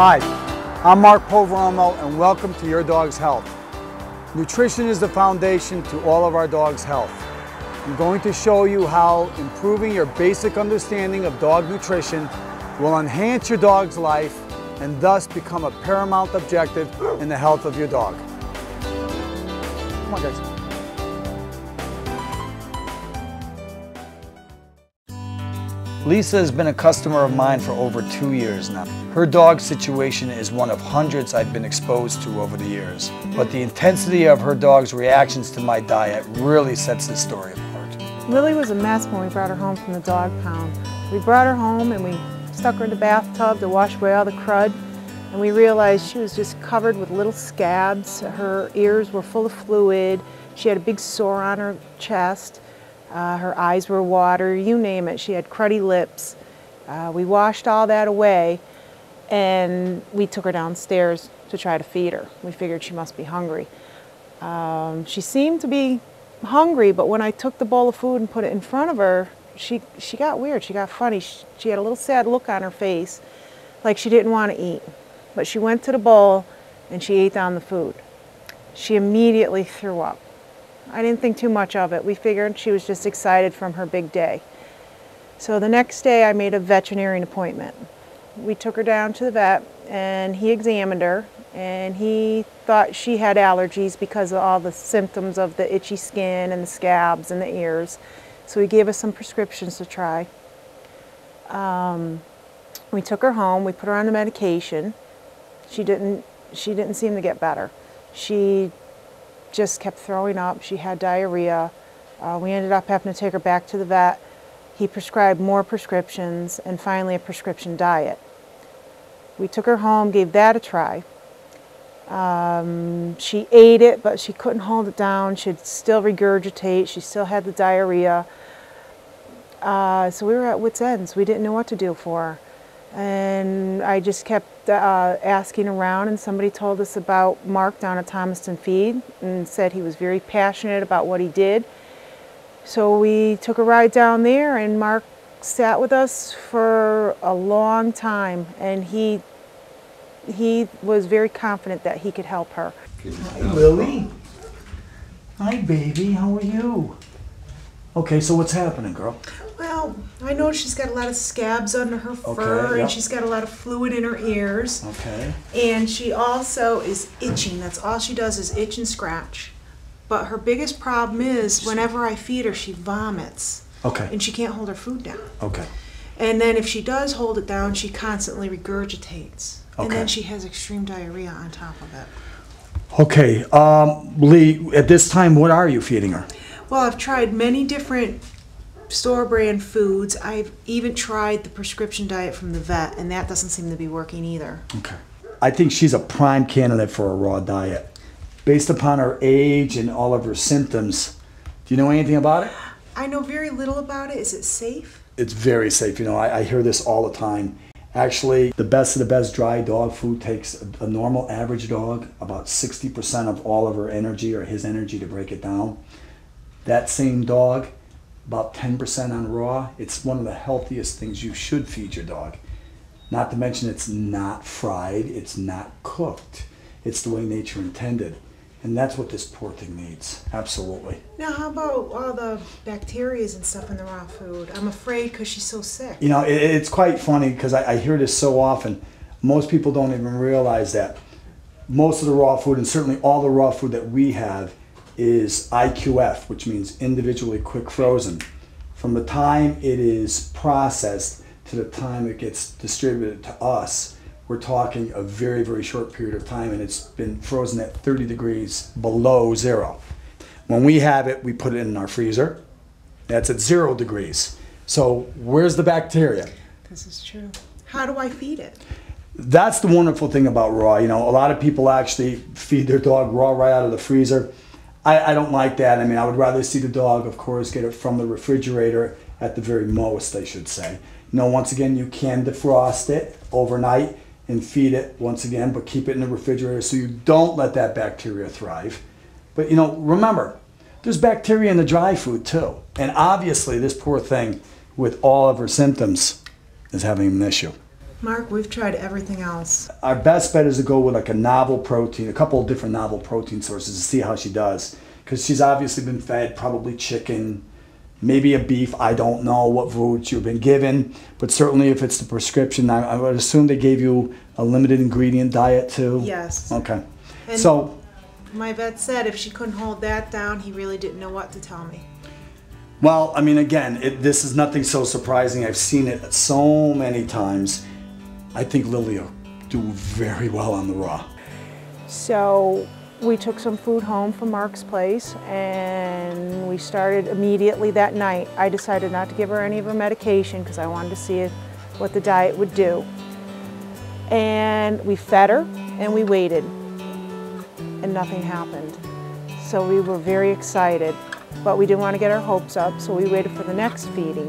Hi, I'm Mark Poveromo and welcome to Your Dog's Health. Nutrition is the foundation to all of our dog's health. I'm going to show you how improving your basic understanding of dog nutrition will enhance your dog's life and thus become a paramount objective in the health of your dog. Come on, guys. Lisa has been a customer of mine for over 2 years now. Her dog situation is one of hundreds I've been exposed to over the years. But the intensity of her dog's reactions to my diet really sets this story apart. Lily was a mess when we brought her home from the dog pound. We brought her home and we stuck her in the bathtub to wash away all the crud. And we realized she was just covered with little scabs. Her ears were full of fluid. She had a big sore on her chest. Her eyes were watery, you name it. She had cruddy lips. We washed all that away and we took her downstairs to try to feed her. We figured she must be hungry. She seemed to be hungry, but when I took the bowl of food and put it in front of her, she got weird, she got funny. She had a little sad look on her face, like she didn't want to eat. But she went to the bowl and she ate down the food. She immediately threw up. I didn't think too much of it. We figured she was just excited from her big day. So the next day I made a veterinarian appointment. We took her down to the vet and he examined her and he thought she had allergies because of all the symptoms of the itchy skin and the scabs and the ears. So he gave us some prescriptions to try. We took her home, we put her on the medication. She didn't seem to get better. She just kept throwing up. She had diarrhea. We ended up having to take her back to the vet. He prescribed more prescriptions and finally a prescription diet. We took her home, gave that a try. She ate it, but she couldn't hold it down. She'd still regurgitate. She still had the diarrhea. So we were at wit's ends. We didn't know what to do for her. And I just kept asking around, and somebody told us about Mark down at Thomaston Feed and said he was very passionate about what he did. So we took a ride down there and Mark sat with us for a long time and he was very confident that he could help her. Hi, Lily. Hi, baby. How are you? Okay, so what's happening, girl? Well, I know she's got a lot of scabs under her fur, yep. and she's got a lot of fluid in her ears. Okay. And she also is itching. That's all she does is itch and scratch. But her biggest problem is whenever I feed her, she vomits. Okay. And she can't hold her food down. Okay. And then if she does hold it down, she constantly regurgitates. Okay. And then she has extreme diarrhea on top of it. Okay, Lee, at this time, what are you feeding her? Well, I've tried many different store brand foods. I've even tried the prescription diet from the vet, and that doesn't seem to be working either. Okay. I think she's a prime candidate for a raw diet. Based upon her age and all of her symptoms, do you know anything about it? I know very little about it. Is it safe? It's very safe. You know, I hear this all the time. Actually, the best of the best dry dog food takes a normal average dog about 60% of all of her energy or his energy to break it down. That same dog, about 10% on raw. It's one of the healthiest things you should feed your dog. Not to mention it's not fried, it's not cooked. It's the way nature intended. And that's what this poor thing needs, absolutely. Now, how about all the bacteria and stuff in the raw food? I'm afraid because she's so sick. You know, it's quite funny because I hear this so often. Most people don't even realize that most of the raw food, and certainly all the raw food that we have, is IQF, which means individually quick frozen. From the time it is processed to the time it gets distributed to us, we're talking a very, very short period of time, and it's been frozen at 30 degrees below zero. When we have it, we put it in our freezer. That's at 0 degrees. So where's the bacteria? This is true. How do I feed it? That's the wonderful thing about raw. You know, a lot of people actually feed their dog raw right out of the freezer. I don't like that. I mean, I would rather see the dog, of course, get it from the refrigerator at the very most, I should say. You know, once again, you can defrost it overnight and feed it once again, but keep it in the refrigerator so you don't let that bacteria thrive. But, you know, remember, there's bacteria in the dry food too. And obviously, this poor thing, with all of her symptoms, is having an issue. Mark, we've tried everything else. Our best bet is to go with like a novel protein, a couple of different novel protein sources to see how she does. Because she's obviously been fed probably chicken, maybe a beef. I don't know what foods you've been given, but certainly if it's the prescription, I would assume they gave you a limited ingredient diet too? Yes. Okay. And so my vet said if she couldn't hold that down, he really didn't know what to tell me. Well, I mean, again, this is nothing so surprising. I've seen it so many times. I think Lily will do very well on the raw. So we took some food home from Mark's place and we started immediately that night. I decided not to give her any of her medication because I wanted to see what the diet would do. And we fed her and we waited and nothing happened. So we were very excited, but we didn't want to get our hopes up, so we waited for the next feeding.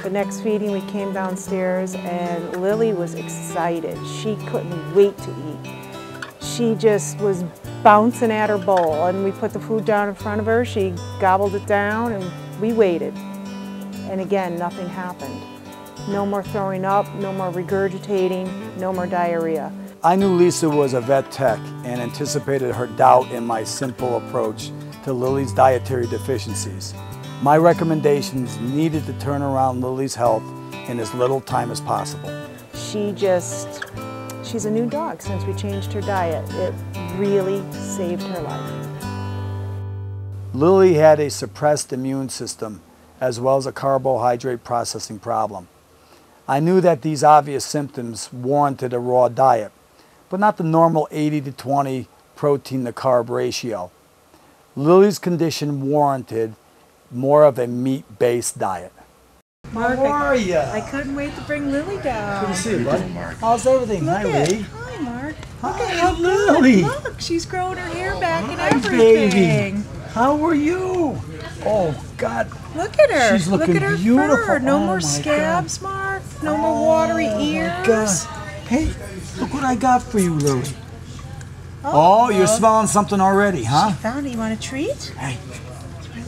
The next feeding, we came downstairs and Lily was excited. She couldn't wait to eat. She just was bouncing at her bowl, and we put the food down in front of her. She gobbled it down and we waited. And again, nothing happened. No more throwing up, no more regurgitating, no more diarrhea. I knew Lisa was a vet tech and anticipated her doubt in my simple approach to Lily's dietary deficiencies. My recommendations needed to turn around Lily's health in as little time as possible. She's a new dog since we changed her diet. It really saved her life. Lily had a suppressed immune system as well as a carbohydrate processing problem. I knew that these obvious symptoms warranted a raw diet, but not the normal 80 to 20 protein to carb ratio. Lily's condition warranted more of a meat-based diet. Mark, how are you? I couldn't wait to bring Lily down. Good to see you, bud. How's everything? Look Hi, Lee. Hi, Mark. Hi, Look at how Lily. good. Look, she's growing her hair back and Hi, everything. baby. How are you? Oh, God. Look at her. She's looking Look at her beautiful. fur. No Oh, more my scabs, God. Mark. No more watery ears. My God. Hey, look what I got for you, Lily. Oh, you're smelling something already, huh? She found it. You want a treat? Hey.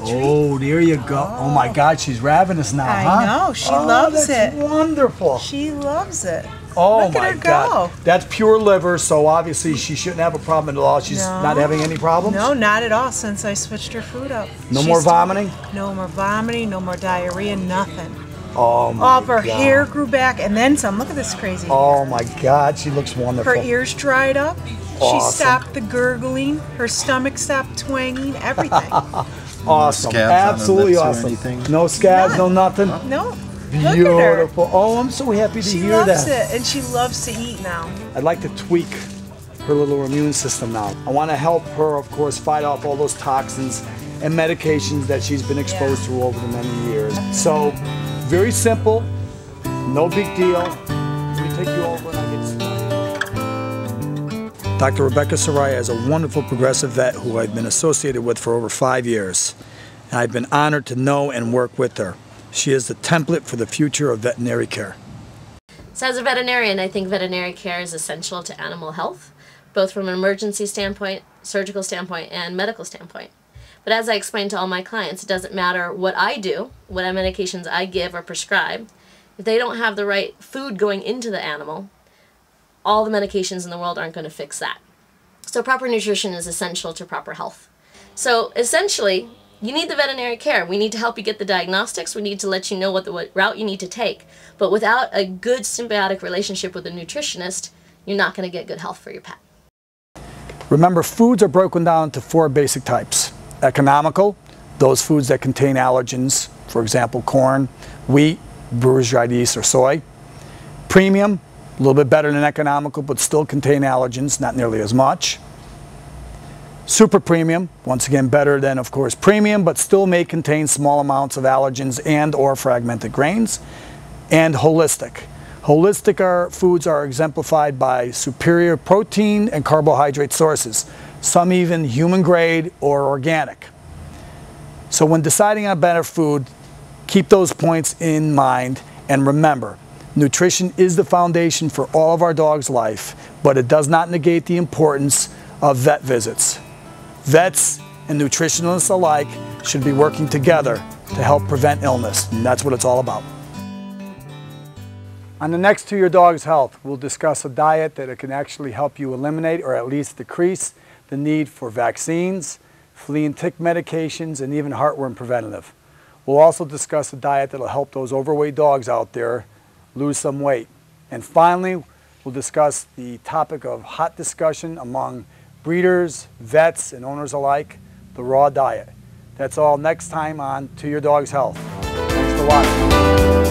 Oh, there you go. Oh, my God, she's ravenous now, huh? I know. She loves that's it. Wonderful. She loves it. Oh, Look at my her God. go. That's pure liver, so obviously she shouldn't have a problem at all. She's not having any problems? No, not at all since I switched her food up. No more vomiting? No more vomiting, no more diarrhea, nothing. Oh, my All of her God. hair grew back and then some. Look at this crazy Oh, my God, she looks wonderful. Her ears dried up. Awesome. She stopped the gurgling. Her stomach stopped twanging. Everything. Awesome. Scabs on Absolutely her lips or awesome. anything? No scabs, None. no nothing? No. Beautiful. Oh, I'm so happy to She hear loves that. it, and she loves to eat now. I'd like to tweak her little immune system now. I want to help her, of course, fight off all those toxins and medications that she's been exposed to over the many years. So, very simple, no big deal. Let me take you over and I'll get started. Dr. Rebecca Soraya is a wonderful progressive vet who I've been associated with for over 5 years. And I've been honored to know and work with her. She is the template for the future of veterinary care. So as a veterinarian, I think veterinary care is essential to animal health, both from an emergency standpoint, surgical standpoint, and medical standpoint. But as I explain to all my clients, it doesn't matter what I do, what medications I give or prescribe. If they don't have the right food going into the animal, all the medications in the world aren't going to fix that. So proper nutrition is essential to proper health. So essentially, you need the veterinary care. We need to help you get the diagnostics. We need to let you know what route you need to take. But without a good symbiotic relationship with a nutritionist, you're not going to get good health for your pet. Remember, foods are broken down into 4 basic types. Economical, those foods that contain allergens, for example, corn, wheat, brewer's dried yeast, or soy. Premium, a little bit better than economical, but still contain allergens, not nearly as much. Super premium, once again better than, of course, premium, but still may contain small amounts of allergens and or fragmented grains. And holistic. Holistic foods are exemplified by superior protein and carbohydrate sources, some even human grade or organic. So when deciding on better food, keep those points in mind, and remember, nutrition is the foundation for all of our dog's life, but it does not negate the importance of vet visits. Vets and nutritionists alike should be working together to help prevent illness, and that's what it's all about. On the next To Your Dog's Health, we'll discuss a diet that can actually help you eliminate or at least decrease the need for vaccines, flea and tick medications, and even heartworm preventative. We'll also discuss a diet that will help those overweight dogs out there lose some weight. And finally, we'll discuss the topic of hot discussion among breeders, vets, and owners alike, the raw diet. That's all next time on To Your Dog's Health. Thanks for watching.